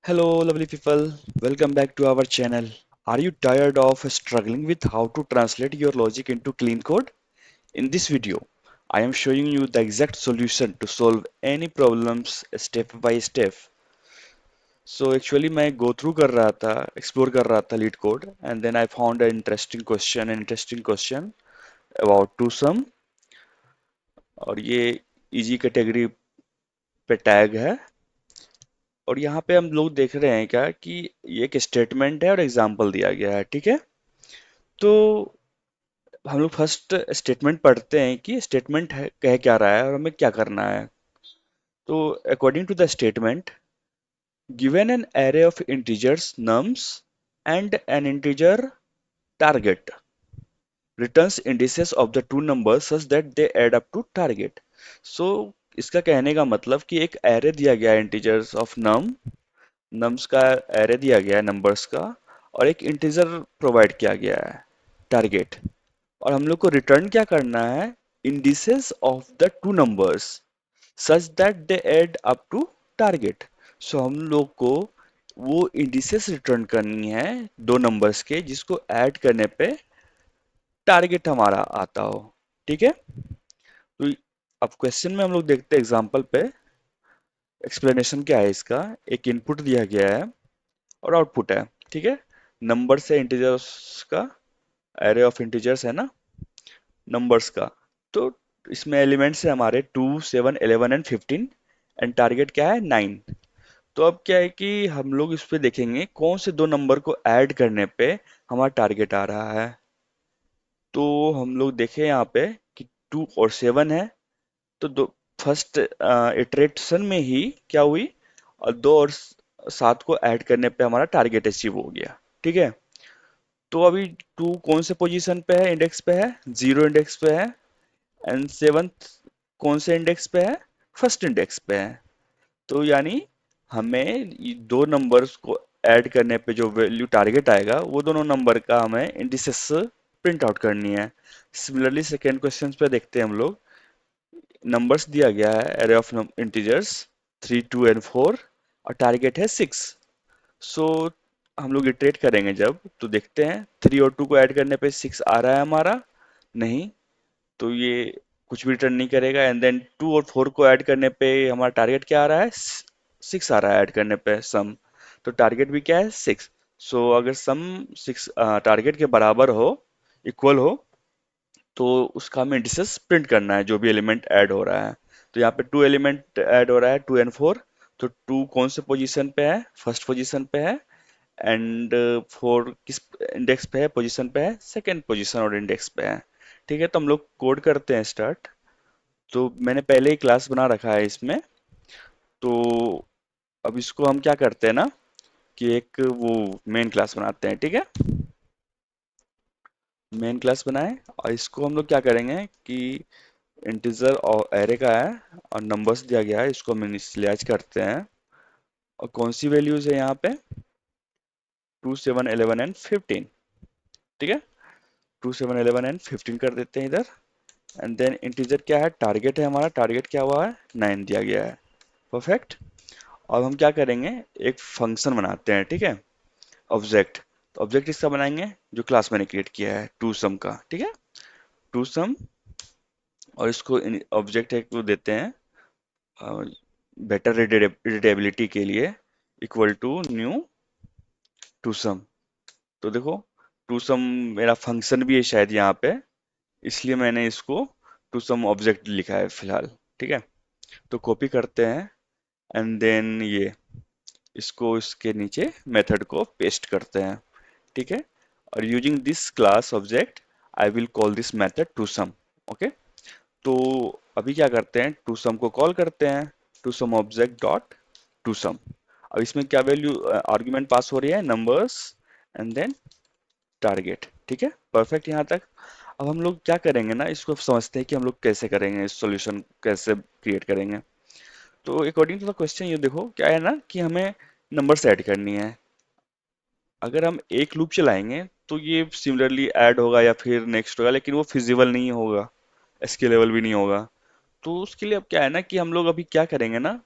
Hello, lovely people. Welcome back to our channel. Are you tired of struggling with how to translate your logic into clean code? In this video, I am showing you the exact solution to solve any problems step by step. So actually मैं go through कर रहा था, explore कर रहा था lead code and then I found an interesting question about two sum और ये easy category पे टैग है और यहाँ पे हम लोग देख रहे हैं क्या कि ये एक स्टेटमेंट है और एग्जाम्पल दिया गया है, ठीक है। तो हम लोग फर्स्ट स्टेटमेंट पढ़ते हैं कि स्टेटमेंट है कह क्या रहा है और हमें क्या करना है। तो according to the statement, given an array of integers nums and an integer target returns indices of the two numbers such that they add up to target। so इसका कहने का मतलब कि एक एरे दिया गया है इंटीजर्स ऑफ नम्स का एरे दिया गया है नंबर्स का और एक इंटीजर प्रोवाइड किया गया है टारगेट और हम लोग को रिटर्न क्या करना है indices of the two numbers such that they add up to target. So हम लोग को वो इंडिसेस रिटर्न करनी है दो नंबर्स के जिसको ऐड करने पे टारगेट हमारा आता हो, ठीक है। तो अब क्वेश्चन में हम लोग देखते हैं एग्जांपल पे एक्सप्लेनेशन क्या है इसका। एक इनपुट दिया गया है और आउटपुट है, ठीक है। नंबर से इंटीजर्स का एरे ऑफ इंटीजर्स है ना नंबर्स का। तो इसमें एलिमेंट्स है हमारे 2 7 11 एंड 15 एंड टारगेट क्या है 9। तो अब क्या है कि हम लोग इस पे देखेंगे कौन से दो नंबर को ऐड करने पे हमारा टारगेट आ रहा है। तो हम लोग देखें यहाँ पे कि 2 और 7 है। तो दो फर्स्ट इटरेशन में ही क्या हुई और 2 और 7 को ऐड करने पे हमारा टारगेट अचीव हो गया, ठीक है। तो अभी 2 कौन से पोजीशन पे है इंडेक्स पे है 0 इंडेक्स पे है एंड 7th कौन से इंडेक्स पे है फर्स्ट इंडेक्स पे है। तो यानी हमें ये दो नंबर्स को ऐड करने पे जो वैल्यू टारगेट आएगा वो दोनों नंबर का हमें इंडिसेस प्रिंट आउट करनी है। सिमिलरली सेकेंड क्वेश्चन पे देखते हैं हम लोग। नंबर्स दिया गया है एरे ऑफ इंटीजर्स 3 2 एंड 4 और टारगेट है 6। सो हम लोग इटरेट करेंगे जब तो देखते हैं 3 और 2 को ऐड करने पे 6 आ रहा है हमारा नहीं। तो ये कुछ भी रिटर्न नहीं करेगा एंड देन 2 और 4 को ऐड करने पे हमारा टारगेट क्या आ रहा है 6 आ रहा है ऐड करने पे सम। तो टारगेट भी क्या है 6। सो अगर सम 6 टारगेट के बराबर हो इक्वल हो तो उसका हमें इंडिसेस प्रिंट करना है जो भी एलिमेंट ऐड हो रहा है। तो यहाँ पे 2 एलिमेंट ऐड हो रहा है 2 and 4। तो 2 कौन से पोजीशन पे है फर्स्ट पोजीशन पे है एंड 4 किस इंडेक्स पे है पोजीशन पे है सेकंड पोजीशन और इंडेक्स पे है, ठीक है। तो हम लोग कोड करते हैं स्टार्ट। तो मैंने पहले ही क्लास बना रखा है इसमें। तो अब इसको हम क्या करते हैं ना कि एक वो मेन क्लास बनाते हैं, ठीक है। मेन क्लास बनाए और इसको हम लोग क्या करेंगे कि इंटीजर और एरे का है और नंबर्स दिया गया है इसको हम इनिशियलाइज करते हैं। और कौन सी वैल्यूज है यहाँ पे 2 7 11 एंड 15, ठीक है। 2 7 11 एंड 15 कर देते हैं इधर एंड देन इंटीजर क्या है टारगेट है हमारा टारगेट क्या हुआ है 9 दिया गया है। परफेक्ट। अब हम क्या करेंगे एक फंक्शन बनाते हैं, ठीक है। ऑब्जेक्ट। तो ऑब्जेक्ट इसका बनाएंगे जो क्लास मैंने क्रिएट किया है टू सम का, ठीक है। टू सम और इसको ऑब्जेक्ट एक को देते हैं बेटर रीडेबिलिटी के लिए equal to new to some. तो देखो टू सम मेरा फंक्शन भी है शायद यहाँ पे इसलिए मैंने इसको टू सम ऑब्जेक्ट लिखा है फिलहाल, ठीक है। तो कॉपी करते हैं एंड देन ये इसको इसके नीचे मेथड को पेस्ट करते हैं, ठीक है। और using this class object I will call this method to sum. Okay. तो अभी क्या करते हैं टू सम को कॉल करते हैं two sum object dot two sum. अब इसमें क्या वैल्यू आर्गुमेंट पास हो रही है नंबर्स एंड देन टारगेट, ठीक है। परफेक्ट यहाँ तक। अब हम लोग क्या करेंगे ना इसको समझते हैं कि हम लोग कैसे करेंगे इस सॉल्यूशन कैसे क्रिएट करेंगे। तो अकॉर्डिंग टू द क्वेश्चन ये देखो क्या है ना कि हमें नंबर्स ऐड करनी है। अगर हम एक लूप चलाएंगे तो ये सिमिलरली ऐड होगा या फिर नेक्स्ट होगा लेकिन वो फिजिबल नहीं होगा स्केलेबल भी नहीं होगा। तो उसके लिए अब क्या है ना कि हम लोग अभी क्या करेंगे ना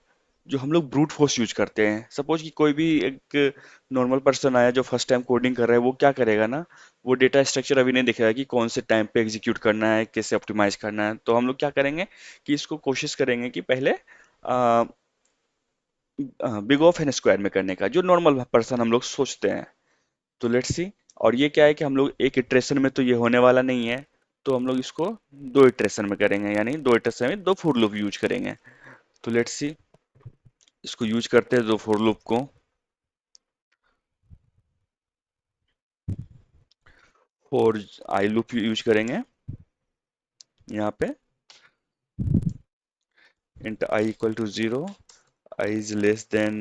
जो हम लोग ब्रूट फोर्स यूज करते हैं। सपोज कि कोई भी एक नॉर्मल पर्सन आया जो फर्स्ट टाइम कोडिंग कर रहा है, वो क्या करेगा ना, वो डेटा स्ट्रक्चर अभी नहीं देखेगा कि कौन से टाइम पे एग्जीक्यूट करना है, कैसे ऑप्टिमाइज करना है। तो हम लोग क्या करेंगे कि इसको कोशिश करेंगे कि पहले बिग ऑफ एन स्क्वायर में करने का, जो नॉर्मल पर्सन हम लोग सोचते हैं। तो लेट्स सी। और ये क्या है कि हम लोग एक इटरेशन में तो ये होने वाला नहीं है, तो हम लोग इसको दो इटरेशन में करेंगे, यानी दो इटरेशन में दो फॉर लूप यूज करेंगे। तो लेट्स सी, इसको यूज करते हैं दो फॉर लूप को। फॉर आई लूप यूज करेंगे यहाँ पे। Int i equal to 0, i is less than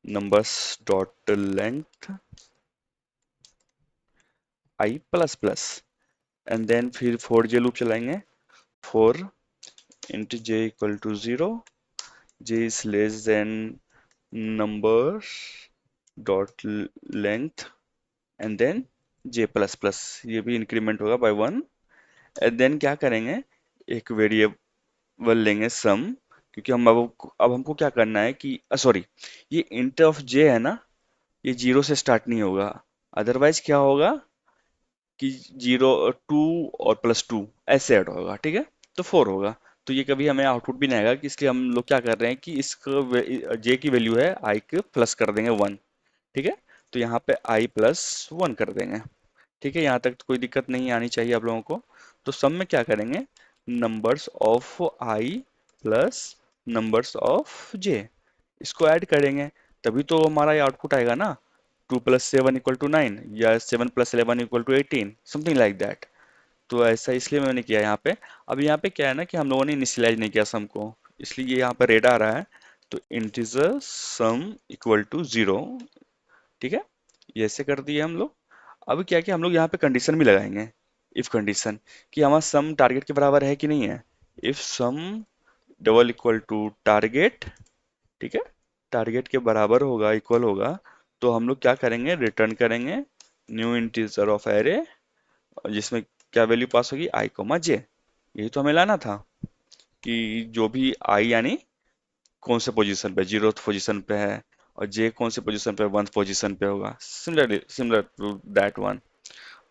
numbers dot length i plus plus. And then फिर फॉर जे लूप चलाएंगे। For int j equal to 0, j is less than numbers dot length and then j plus plus, ये भी increment होगा bye 1। And then क्या करेंगे, एक variable लेंगे सम, क्योंकि हम अब हमको क्या करना है कि सॉरी, ये इंट ऑफ जे है ना, ये जीरो से स्टार्ट नहीं होगा। अदरवाइज क्या होगा कि जीरो, टू और प्लस टू ऐसे ऐड होगा, ठीक है। तो फोर होगा। तो ये कभी हमें आउटपुट भी नहीं आएगा, कि इसलिए हम लोग क्या कर रहे हैं कि इसको जे की वैल्यू है आई के प्लस कर देंगे 1, ठीक है। तो यहाँ पे आई प्लस 1 कर देंगे, ठीक है। यहाँ तक तो कोई दिक्कत नहीं आनी चाहिए आप लोगों को। तो सम में क्या करेंगे, numbers of I plus numbers of J, इसको ऐड करेंगे, तभी तो हमारा ये आउटपुट आएगा ना। 2 + 7 = 9, या 7 + 11 = 18, समथिंग लाइक दैट। तो ऐसा इसलिए मैंने किया यहाँ पे। अब यहाँ पे क्या है ना कि हम लोगों ने इनिशियलाइज नहीं किया सम को, इसलिए ये यहाँ पर रेड आ रहा है। तो इंटीजर सम इक्वल टू 0, ठीक है। ये ऐसे कर दिए हम लोग। अब क्या है कि हम लोग यहाँ पे कंडीशन भी लगाएंगे, इफ कंडीशन, कि हमारा सम टारगेट के बराबर है कि नहीं है। If sum double equal to target, ठीक है, टारगेट के बराबर होगा, इक्वल होगा, तो हम लोग क्या करेंगे, रिटर्न करेंगे न्यू इंटीजर ऑफ एरे, जिसमें क्या वैल्यू पास होगी, आई कोमा जे। यही तो हमें लाना था, कि जो भी आई यानी कौन से पोजीशन पे, 0th पोजीशन पे है, और जे कौन से पोजीशन पे, 1th पोजीशन पे होगा, सिमिलर टू दैट वन।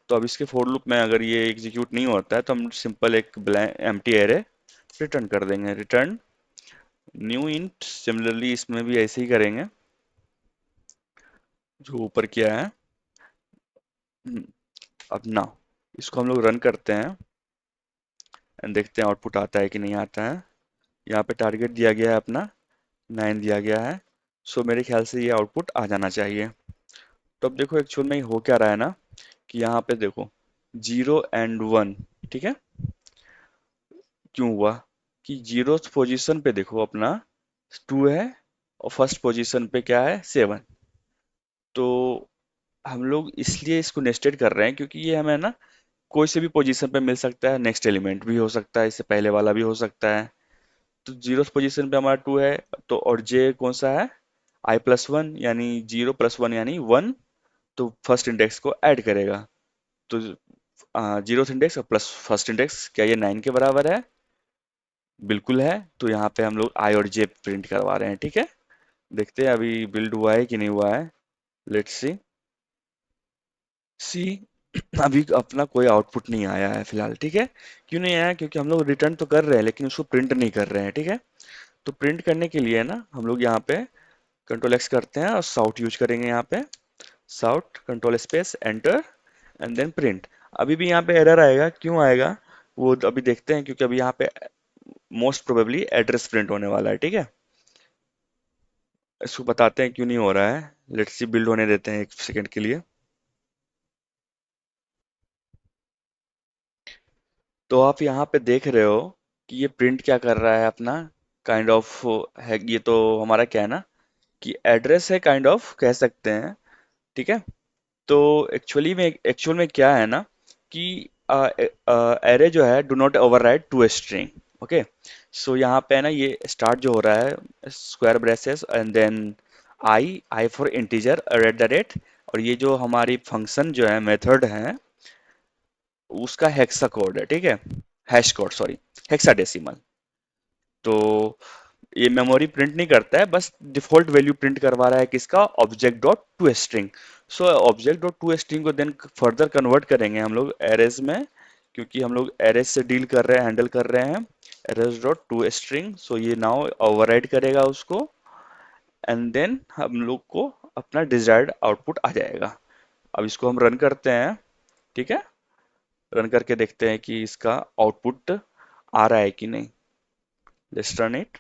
तो अब इसके फोर लूप में अगर ये एग्जीक्यूट नहीं होता है, तो हम सिंपल एक ब्लैंक एम्प्टी एरे रिटर्न कर देंगे, रिटर्न न्यू इंट। सिमिलरली इसमें भी ऐसे ही करेंगे जो ऊपर किया है। हम्म, अब ना इसको हम लोग रन करते हैं एंड देखते हैं आउटपुट आता है कि नहीं आता है। यहाँ पे टारगेट दिया गया है अपना, 9 दिया गया है। सो मेरे ख्याल से ये आउटपुट आ जाना चाहिए। तो अब देखो एक्चुअल में हो क्या रहा है ना, कि यहाँ पे देखो 0 और 1, ठीक है। क्यों हुआ कि जीरो पोजीशन पे देखो अपना 2 है, और फर्स्ट पोजीशन पे क्या है, 7। तो हम लोग इसलिए इसको नेस्टेड कर रहे हैं, क्योंकि ये हमें ना कोई से भी पोजीशन पे मिल सकता है, नेक्स्ट एलिमेंट भी हो सकता है, इससे पहले वाला भी हो सकता है। तो जीरो पोजीशन पे हमारा 2 है, तो और जे कौन सा है, i+1, यानी 0+1 यानी 1। तो फर्स्ट इंडेक्स को ऐड करेगा। तो जीरो इंडेक्स और प्लस फर्स्ट इंडेक्स, क्या ये 9 के बराबर है, बिल्कुल है। तो यहाँ पे हम लोग आई और जे प्रिंट करवा रहे हैं, ठीक है। देखते हैं अभी बिल्ड हुआ है कि नहीं हुआ है। Let's see. सी अभी अपना कोई आउटपुट नहीं आया है फिलहाल, ठीक है। क्यों नहीं आया, क्योंकि हम लोग रिटर्न तो कर रहे हैं लेकिन उसको प्रिंट नहीं कर रहे हैं, ठीक है। तो प्रिंट करने के लिए ना हम लोग यहाँ पे कंट्रोल X करते हैं और साउट यूज करेंगे यहाँ पे। Sout control space enter and then print. अभी भी यहाँ पे एरर आएगा, क्यों आएगा वो तो अभी देखते हैं, क्योंकि अभी यहाँ पे मोस्ट प्रोबेबली एड्रेस प्रिंट होने वाला है, ठीक है। इसको बताते हैं क्यों नहीं हो रहा है। लेट्स सी, बिल्ड होने देते हैं 1 सेकंड के लिए। तो आप यहाँ पे देख रहे हो कि ये प्रिंट क्या कर रहा है अपना, काइंड ऑफ है ये तो हमारा क्या है ना, कि एड्रेस है, काइंड ऑफ कह सकते हैं, ठीक है। तो एक्चुअल में क्या है ना, कि एरे जो है do not override to string. Okay. So यहाँ पे है ना, ये स्टार्ट जो हो रहा है square braces and then i for integer @ और ये जो हमारी फंक्शन जो है, मेथड है, उसका हेक्सा कोड है, ठीक है। Hash code, sorry, hexadecimal. तो ये मेमोरी प्रिंट नहीं करता है, बस डिफॉल्ट वैल्यू प्रिंट करवा रहा है किसका, object dot to string. So object dot to string को देन फर्दर कन्वर्ट करेंगे हम लोग एरेज में, क्योंकि हम लोग एरेज से डील कर रहे हैं, हैंडल कर रहे हैं। एरेज डॉट टू स्ट्रिंग, सो ये नाउ ओवरराइड करेगा उसको, एंड देन हम लोग को अपना डिजायर्ड आउटपुट आ जाएगा। अब इसको हम रन करते हैं, ठीक है। रन करके देखते हैं कि इसका आउटपुट आ रहा है कि नहीं। Let's run it.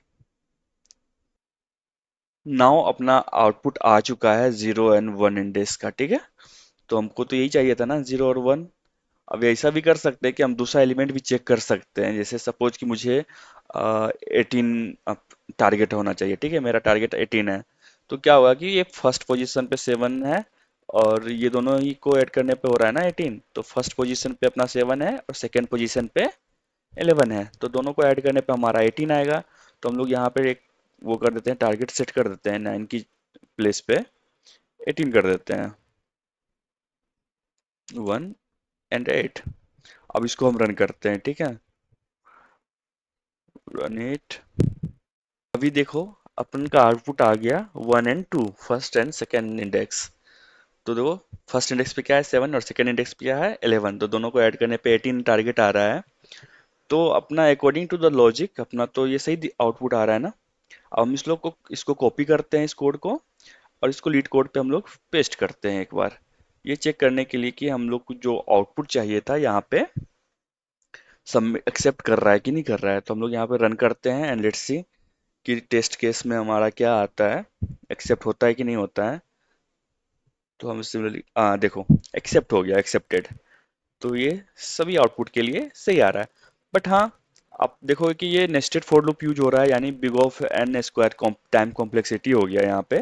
नाउ अपना आउटपुट आ चुका है 0 और 1 इंडेक्स का, ठीक है। तो हमको तो यही चाहिए था ना, 0 और 1। अब ऐसा भी कर सकते हैं कि हम दूसरा एलिमेंट भी चेक कर सकते हैं, जैसे सपोज कि मुझे 18 टारगेट होना चाहिए, ठीक है, मेरा टारगेट 18 है। तो क्या होगा कि ये फर्स्ट पोजीशन पे 7 है, और ये दोनों ही को ऐड करने पे हो रहा है ना 18, तो फर्स्ट पोजीशन पे अपना 7 है और सेकेंड पोजीशन पे 11 है, तो दोनों को ऐड करने पे हमारा 18 आएगा। तो हम लोग यहाँ पे एक वो कर देते हैं, टारगेट सेट कर देते हैं 9 की प्लेस पे 18 कर देते हैं, 1 और 8। अब इसको हम रन करते हैं, ठीक है। Run it. अभी देखो, अपन का आउटपुट आ गया 1 और 2, फर्स्ट एंड सेकेंड इंडेक्स। तो देखो, फर्स्ट इंडेक्स पे क्या है 7 और सेकेंड इंडेक्स पे क्या है 11, तो दोनों को ऐड करने पे 18 टारगेट आ रहा है। तो अपना अकॉर्डिंग टू द लॉजिक अपना तो ये सही आउटपुट आ रहा है ना। अब हम इस लोग को इसको कॉपी करते हैं इस कोड को, और इसको लीड कोड पे हम लोग पेस्ट करते हैं एक बार, ये चेक करने के लिए कि हम लोग को जो आउटपुट चाहिए था यहाँ पे सब एक्सेप्ट कर रहा है कि नहीं कर रहा है। तो हम लोग यहाँ पे रन करते हैं एंड लेट्स सी कि टेस्ट केस में हमारा क्या आता है, एक्सेप्ट होता है कि नहीं होता है। तो हम सिमिलरली देखो, एक्सेप्ट हो गया, एक्सेप्टेड। तो ये सभी आउटपुट के लिए सही आ रहा है। बट हाँ, आप देखोगे कि ये नेस्टेड फॉर लूप यूज हो रहा है, यानी big of n square time complexity हो गया यहाँ पे,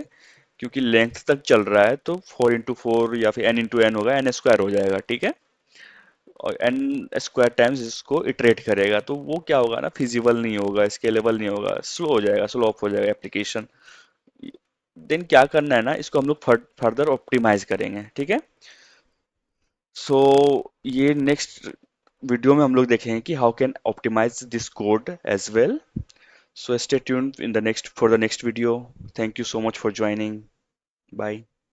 क्योंकि लेंथ तक चल रहा है, तो 4 इंटू 4 या फिर n इंटू n होगा, n स्क्वायर हो जाएगा, ठीक है। और n स्क्वायर टाइम्स इसको इटरेट करेगा, तो वो क्या होगा ना, फिजिबल नहीं होगा, स्केलेबल नहीं होगा, स्लो हो जाएगा, स्लो ऑफ हो जाएगा एप्लीकेशन। देन क्या करना है ना, इसको हम लोग फर्दर ऑप्टिमाइज करेंगे, ठीक है। सो ये नेक्स्ट वीडियो में हम लोग देखेंगे कि how can optimize this code as well. So stay tuned in the next for the next video. Thank you so much for joining. Bye.